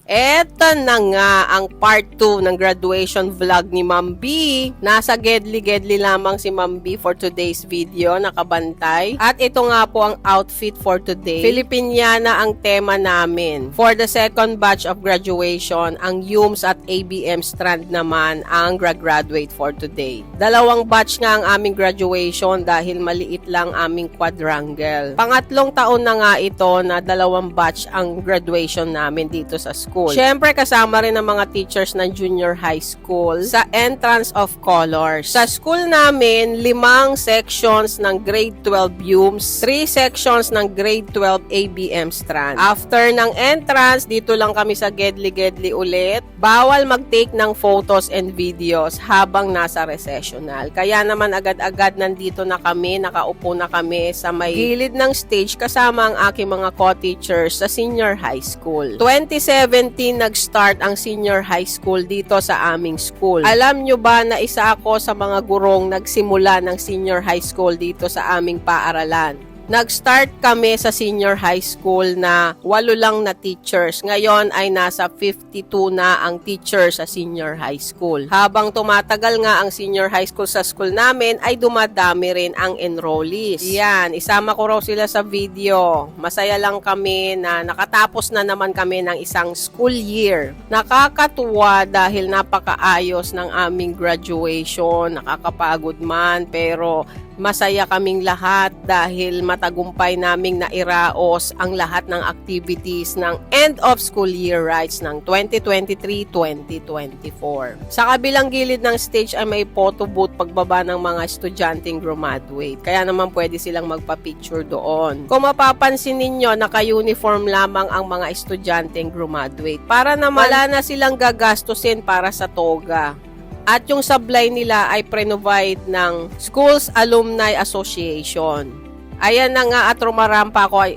Eto na nga ang part 2 ng graduation vlog ni Ma'am B. Nasa gedli-gedli lamang si Ma'am B for today's video, nakabantay. At ito nga po ang outfit for today. Filipiniana ang tema namin. For the second batch of graduation, ang UMS at ABM strand naman ang graduate for today. Dalawang batch nga ang aming graduation dahil maliit lang aming quadrangle. Pangatlong taon na nga ito na dalawang batch ang graduation namin dito sa school. Siyempre, kasama rin ang mga teachers ng junior high school sa entrance of colors. Sa school namin, 5 sections ng grade 12 UMS, 3 sections ng grade 12 ABM strand. After ng entrance, dito lang kami sa gedli-gedli ulit. Bawal mag-take ng photos and videos habang nasa recessional. Kaya naman agad-agad nandito na kami, nakaupo na kami sa may gilid ng stage kasama ang aking mga co-teachers sa senior high school. 2017 nag-start ang senior high school dito sa aming school. Alam nyo ba na isa ako sa mga gurong nagsimula ng senior high school dito sa aming paaralan? Nag-start kami sa senior high school na 8 lang na teachers. Ngayon ay nasa 52 na ang teachers sa senior high school. Habang tumatagal nga ang senior high school sa school namin, ay dumadami rin ang enrollees. Yan, isama ko raw sila sa video. Masaya lang kami na nakatapos na naman kami ng isang school year. Nakakatuwa dahil napakaayos ng aming graduation. Nakakapagod man, pero masaya kaming lahat dahil matagumpay naming nairaos ang lahat ng activities ng end of school year rites ng 2023-2024. Sa kabilang gilid ng stage ay may photo booth pagbaba ng mga estudyanteng graduate. Kaya naman pwede silang magpa-picture doon. Kung mapapansin ninyo, naka-uniform lamang ang mga estudyanteng graduate para naman wala na silang gagastusin para sa toga. At yung sablay nila ay pre-provide ng Schools Alumni Association. Ayan na nga at rumarampa ako.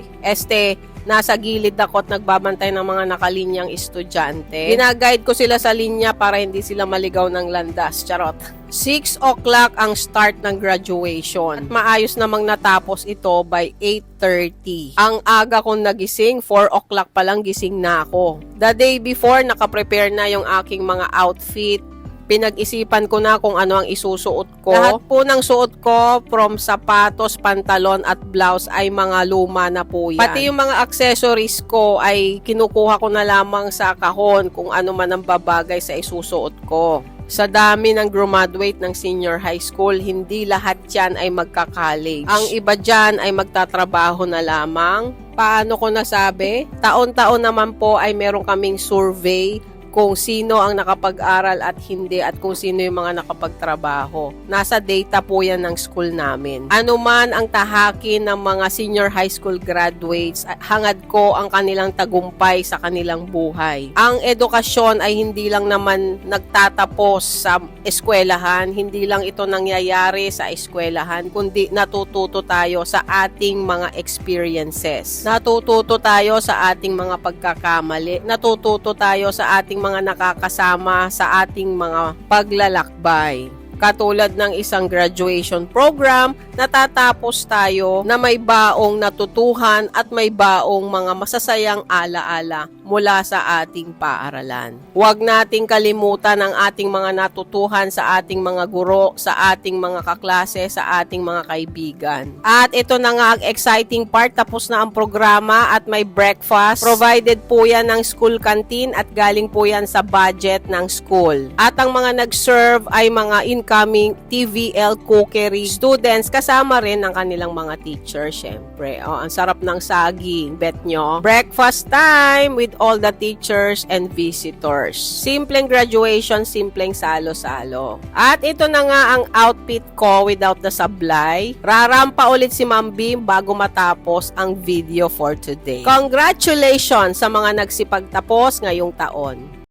Nasa gilid ako at nagbabantay ng mga nakalinyang estudyante. Ginaguide ko sila sa linya para hindi sila maligaw ng landas. Charot. 6 o'clock ang start ng graduation. At maayos namang natapos ito by 8:30. Ang aga kong nagising, 4 o'clock pa lang gising na ako. The day before, nakaprepare na yung aking mga outfit. Pinag-isipan ko na kung ano ang isusuot ko. Lahat po ng suot ko, from sapatos, pantalon at blouse ay mga luma na po yan. Pati yung mga accessories ko ay kinukuha ko na lamang sa kahon kung ano man ang babagay sa isusuot ko. Sa dami ng graduate ng senior high school, hindi lahat yan ay magka-college. Ang iba dyan ay magtatrabaho na lamang. Paano ko nasabi? Taon-taon naman po ay meron kaming survey kung sino ang nakapag-aral at hindi at kung sino yung mga nakapagtrabaho. Nasa data po yan ng school namin. Ano man ang tahakin ng mga senior high school graduates, hangad ko ang kanilang tagumpay sa kanilang buhay. Ang edukasyon ay hindi lang naman nagtatapos sa eskwelahan, hindi lang ito nangyayari sa eskwelahan, kundi natututo tayo sa ating mga experiences. Natututo tayo sa ating mga pagkakamali. Natututo tayo sa ating mga nakakasama sa ating mga paglalakbay. Katulad ng isang graduation program, natatapos tayo na may baong natutuhan at may baong mga masasayang alaala mula sa ating paaralan. Huwag nating kalimutan ang ating mga natutuhan sa ating mga guro, sa ating mga kaklase, sa ating mga kaibigan. At ito na nga ang exciting part, tapos na ang programa at may breakfast. Provided po yan ng school canteen at galing po yan sa budget ng school. At ang mga nag-serve ay mga incoming TVL cookery students, kasama rin ang kanilang mga teachers, syempre. Ang sarap ng saging, bet nyo. Breakfast time with all the teachers and visitors. Simpleng graduation, simpleng salo-salo. At ito na nga ang outfit ko without the sablay. Rarampa ulit si Ma'am Bim bago matapos ang video for today. Congratulations sa mga nagsipagtapos ngayong taon.